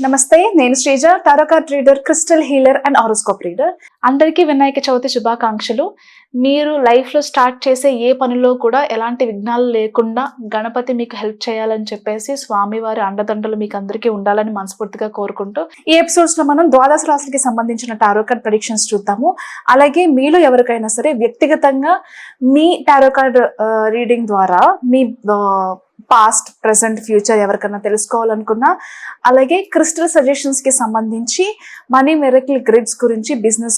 నమస్తే, నేను Sreeja, tarot card reader, crystal healer and horoscope reader. అందరికీ వినాయక చవితి శుభాకాంక్షలు. మీరు లైఫ్లో స్టార్ట్ చేసే ఏ పనిలో కూడా ఎలాంటి విఘ్నాలు లేకుండా గణపతి మీకు హెల్ప్ చేయాలని చెప్పేసి స్వామివారి అండదండలు మీకు అందరికీ ఉండాలని మనస్ఫూర్తిగా కోరుకుంటూ ఈ ఎపిసోడ్స్లో మనం ద్వాదశ రాశులకి సంబంధించిన టారో కార్డ్ ప్రెడిక్షన్స్ చూద్దాము. అలాగే మీలో ఎవరికైనా సరే వ్యక్తిగతంగా మీ టారో కార్డ్ రీడింగ్ ద్వారా మీ పాస్ట్, ప్రెసెంట్, ఫ్యూచర్ ఎవరికైనా తెలుసుకోవాలనుకున్నా, అలాగే క్రిస్టల్ సజెషన్స్కి సంబంధించి మనీ మిరకిల్ గ్రిడ్స్ గురించి, బిజినెస్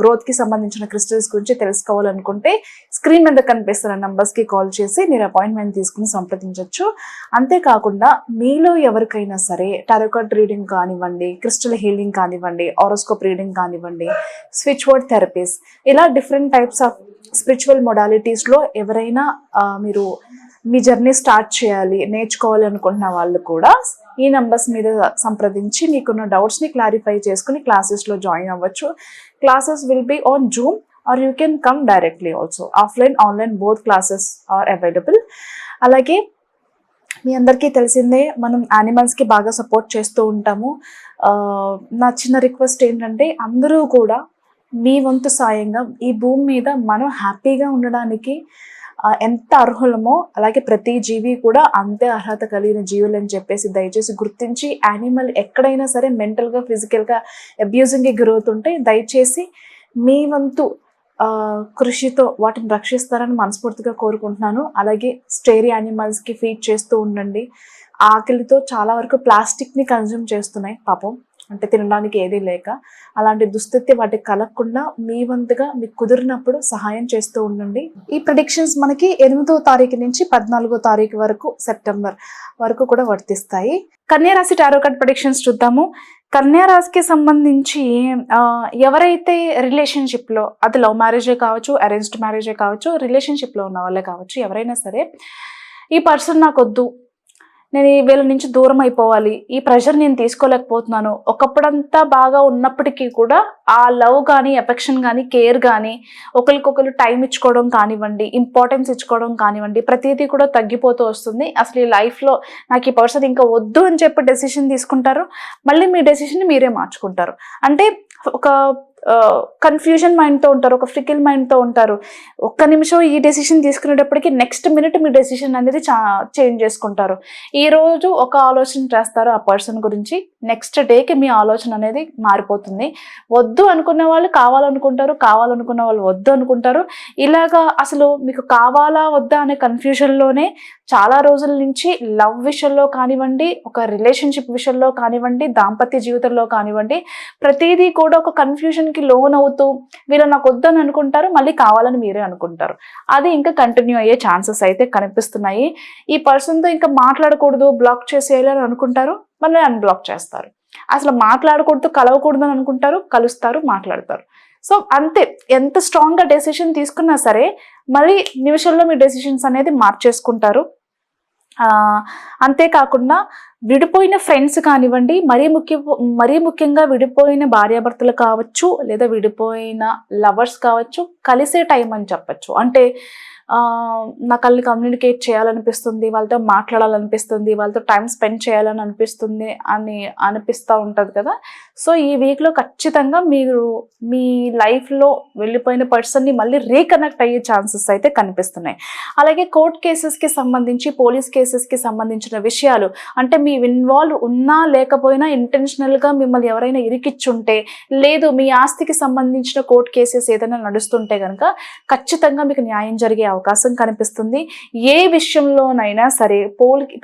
గ్రోత్కి సంబంధించిన క్రిస్టల్స్ గురించి తెలుసుకోవాలనుకుంటే స్క్రీన్ మీద కనిపిస్తున్న నంబర్స్కి కాల్ చేసి మీరు అపాయింట్మెంట్ తీసుకుని సంప్రదించవచ్చు. అంతేకాకుండా మీలో ఎవరికైనా సరే టారో కార్డ్ రీడింగ్ కానివ్వండి, క్రిస్టల్ హీలింగ్ కానివ్వండి, హారోస్కోప్ రీడింగ్ కానివ్వండి, స్విచ్ వర్డ్ థెరపీస్, ఇలా డిఫరెంట్ టైప్స్ ఆఫ్ స్పిరిచువల్ మొడాలిటీస్లో ఎవరైనా మీరు మీ జర్నీ స్టార్ట్ చేయాలి, నేర్చుకోవాలి అనుకుంటున్న వాళ్ళు కూడా ఈ నంబర్స్ మీద సంప్రదించి మీకున్న డౌట్స్ని క్లారిఫై చేసుకుని క్లాసెస్లో జాయిన్ అవ్వచ్చు. Classes will be on Zoom or you can come directly also. Offline, online both classes are available. అలాగే మీ అందరికీ తెలిసిందే, మనం యానిమల్స్కి బాగా సపోర్ట్ చేస్తూ ఉంటాము. నా చిన్న రిక్వెస్ట్ ఏంటంటే అందరూ కూడా మీ వంతు సాయంగా ఈ భూమి మీద మనం హ్యాపీగా ఉండడానికి ఎంత అర్హులమో అలాగే ప్రతి జీవి కూడా అంతే అర్హత కలిగిన జీవులు అని చెప్పేసి దయచేసి గుర్తించి, యానిమల్ ఎక్కడైనా సరే మెంటల్గా, ఫిజికల్గా అబ్యూజింగ్కి గురవుతుంటే దయచేసి మీ వంతు కృషితో వాటిని రక్షిస్తారని మనస్ఫూర్తిగా కోరుకుంటున్నాను. అలాగే స్టేరీ యానిమల్స్కి ఫీడ్ చేస్తూ ఉండండి. ఆకలితో చాలా వరకు ప్లాస్టిక్ని కన్జ్యూమ్ చేస్తున్నాయి పాపం, అంటే తినడానికి ఏదీ లేక. అలాంటి దుస్థితి వాటికి కలగకుండా మీ వంతుగా మీకు కుదిరినప్పుడు సహాయం చేస్తూ ఉండండి. ఈ ప్రెడిక్షన్స్ మనకి 8వ తారీఖు నుంచి 14వ తారీఖు వరకు, సెప్టెంబర్ వరకు కూడా వర్తిస్తాయి. కన్యా రాశి టారో కార్డ్ ప్రెడిక్షన్స్ చూద్దాము. కన్యా రాశికి సంబంధించి ఎవరైతే రిలేషన్షిప్లో, అది లవ్ మ్యారేజే కావచ్చు, అరేంజ్డ్ మ్యారేజే కావచ్చు, రిలేషన్షిప్లో ఉన్న వాళ్ళే కావచ్చు, ఎవరైనా సరే ఈ పర్సన్ నాకు వద్దు, నేను వీళ్ళ నుంచి దూరం అయిపోవాలి, ఈ ప్రెషర్ నేను తీసుకోలేకపోతున్నాను, ఒకప్పుడంతా బాగా ఉన్నప్పటికీ కూడా ఆ లవ్ కానీ, ఎఫెక్షన్ కానీ, కేర్ కానీ, ఒకరికొకరు టైం ఇచ్చుకోవడం కానివ్వండి, ఇంపార్టెన్స్ ఇచ్చుకోవడం కానివ్వండి, ప్రతిదీ కూడా తగ్గిపోతూ వస్తుంది. అసలు ఈ లైఫ్లో నాకు ఈ పర్సన్ ఇంకా వద్దు అని చెప్పి డెసిషన్ తీసుకుంటారు, మళ్ళీ మీ డెసిషన్ని మీరే మార్చుకుంటారు. అంటే ఒక కన్ఫ్యూజన్ మైండ్తో ఉంటారు, ఒక ఫ్రికిల్ మైండ్తో ఉంటారు. ఒక్క నిమిషం ఈ డెసిషన్ తీసుకునేటప్పటికి నెక్స్ట్ మినిట్ మీ డెసిషన్ అనేది చేంజ్ చేసుకుంటారు. ఈరోజు ఒక ఆలోచన చేస్తారు ఆ పర్సన్ గురించి, నెక్స్ట్ డేకి మీ ఆలోచన అనేది మారిపోతుంది. వద్దు అనుకునే వాళ్ళు కావాలనుకుంటారు, కావాలనుకున్న వాళ్ళు వద్దు అనుకుంటారు. ఇలాగా అసలు మీకు కావాలా వద్దా అనే కన్ఫ్యూజన్లోనే చాలా రోజుల నుంచి లవ్ విషయంలో కానివ్వండి, ఒక రిలేషన్షిప్ విషయంలో కానివ్వండి, దాంపత్య జీవితంలో కానివ్వండి, ప్రతిదీ కూడా ఒక కన్ఫ్యూజన్కి లోన్ అవుతూ వీళ్ళు నాకు వద్దని అనుకుంటారు, మళ్ళీ కావాలని మీరే అనుకుంటారు. అది ఇంకా కంటిన్యూ అయ్యే ఛాన్సెస్ అయితే కనిపిస్తున్నాయి. ఈ పర్సన్తో ఇంకా మాట్లాడకూడదు, బ్లాక్ చేసేయాలని అనుకుంటారు, మళ్ళీ అన్బ్లాక్ చేస్తారు. అసలు మాట్లాడకూడదు, కలవకూడదు అని అనుకుంటారు, కలుస్తారు, మాట్లాడతారు. సో అంతే, ఎంత స్ట్రాంగ్గా డెసిషన్ తీసుకున్నా సరే మళ్ళీ నిమిషంలో మీ డెసిషన్స్ అనేది మార్చేసుకుంటారు. అంతేకాకుండా విడిపోయిన ఫ్రెండ్స్ కానివ్వండి, మరీ ముఖ్యంగా విడిపోయిన భార్యాభర్తలు కావచ్చు, లేదా విడిపోయిన లవర్స్ కావచ్చు, కలిసే టైం అని చెప్పచ్చు. అంటే నాకు వాళ్ళని కమ్యూనికేట్ చేయాలనిపిస్తుంది, వాళ్ళతో మాట్లాడాలనిపిస్తుంది, వాళ్ళతో టైం స్పెండ్ చేయాలని అనిపిస్తూ ఉంటుంది కదా. సో ఈ వీక్లో ఖచ్చితంగా మీరు మీ లైఫ్లో వెళ్ళిపోయిన పర్సన్ని మళ్ళీ రీకనెక్ట్ అయ్యే ఛాన్సెస్ అయితే కనిపిస్తున్నాయి. అలాగే కోర్ట్ కేసెస్కి సంబంధించి, పోలీస్ కేసెస్కి సంబంధించిన విషయాలు, అంటే మీ ఇన్వాల్వ్ ఉన్నా లేకపోయినా ఇంటెన్షనల్గా మిమ్మల్ని ఎవరైనా ఇరికిచ్చుంటే, లేదు మీ ఆస్తికి సంబంధించిన కోర్ట్ కేసెస్ ఏదైనా నడుస్తుంటే కనుక ఖచ్చితంగా మీకు న్యాయం జరిగే అవకాశం కనిపిస్తుంది. ఏ విషయంలోనైనా సరే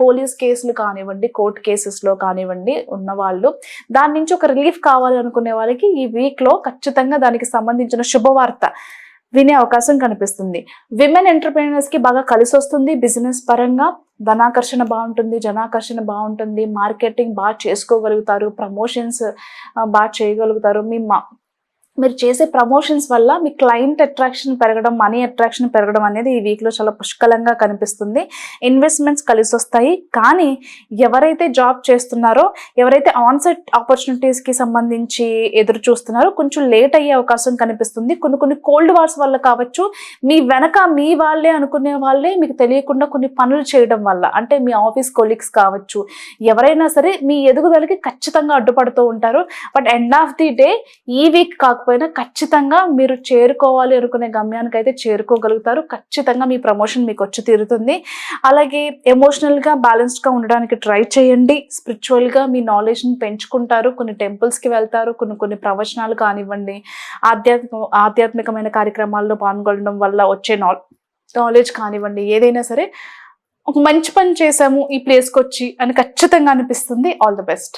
పోలీస్ కేసులు కానివ్వండి, కోర్టు కేసెస్లో కానివ్వండి ఉన్నవాళ్ళు, దాని నుంచి ఒక రిలీఫ్ కావాలి అనుకునే వాళ్ళకి ఈ వీక్లో ఖచ్చితంగా దానికి సంబంధించిన శుభవార్త వినే అవకాశం కనిపిస్తుంది. విమెన్ ఎంటర్ప్రెన్యూర్స్కి బాగా కలిసి వస్తుంది. బిజినెస్ పరంగా ధనాకర్షణ బాగుంటుంది, జనాకర్షణ బాగుంటుంది, మార్కెటింగ్ బాగా చేసుకోగలుగుతారు, ప్రమోషన్స్ బాగా చేయగలుగుతారు. మీరు చేసే ప్రమోషన్స్ వల్ల మీ క్లయింట్ అట్రాక్షన్ పెరగడం, మనీ అట్రాక్షన్ పెరగడం అనేది ఈ వీక్లో చాలా పుష్కలంగా కనిపిస్తుంది. ఇన్వెస్ట్మెంట్స్ కలిసి వస్తాయి. కానీ ఎవరైతే జాబ్ చేస్తున్నారో, ఎవరైతే ఆన్సైట్ ఆపర్చునిటీస్కి సంబంధించి ఎదురు చూస్తున్నారో కొంచెం లేట్ అయ్యే అవకాశం కనిపిస్తుంది. కొన్ని కోల్డ్ వార్స్ వల్ల కావచ్చు, మీ వెనక మీ వాళ్ళే అనుకునే వాళ్ళే మీకు తెలియకుండా కొన్ని పనులు చేయడం వల్ల, అంటే మీ ఆఫీస్ కొలీగ్స్ కావచ్చు, ఎవరైనా సరే మీ ఎదుగుదలకి ఖచ్చితంగా అడ్డుపడుతూ ఉంటారు. But end of the day ఈ వీక్ కాకపోయినా ఖచ్చితంగా మీరు చేరుకోవాలి అనుకునే గమ్యానికి అయితే చేరుకోగలుగుతారు. ఖచ్చితంగా మీ ప్రమోషన్ మీకు వచ్చి తీరుతుంది. అలాగే ఎమోషనల్గా బ్యాలెన్స్డ్గా ఉండడానికి ట్రై చేయండి. స్పిరిచువల్గా మీ నాలెడ్జ్ని పెంచుకుంటారు. కొన్ని టెంపుల్స్కి వెళ్తారు. కొన్ని ప్రవచనాలు కానివ్వండి, ఆధ్యాత్మికమైన కార్యక్రమాల్లో పాల్గొనడం వల్ల వచ్చే నాలెడ్జ్ కానివ్వండి, ఏదైనా సరే ఒక మంచి పని చేశాము ఈ ప్లేస్కి వచ్చి అని ఖచ్చితంగా అనిపిస్తుంది. All the best.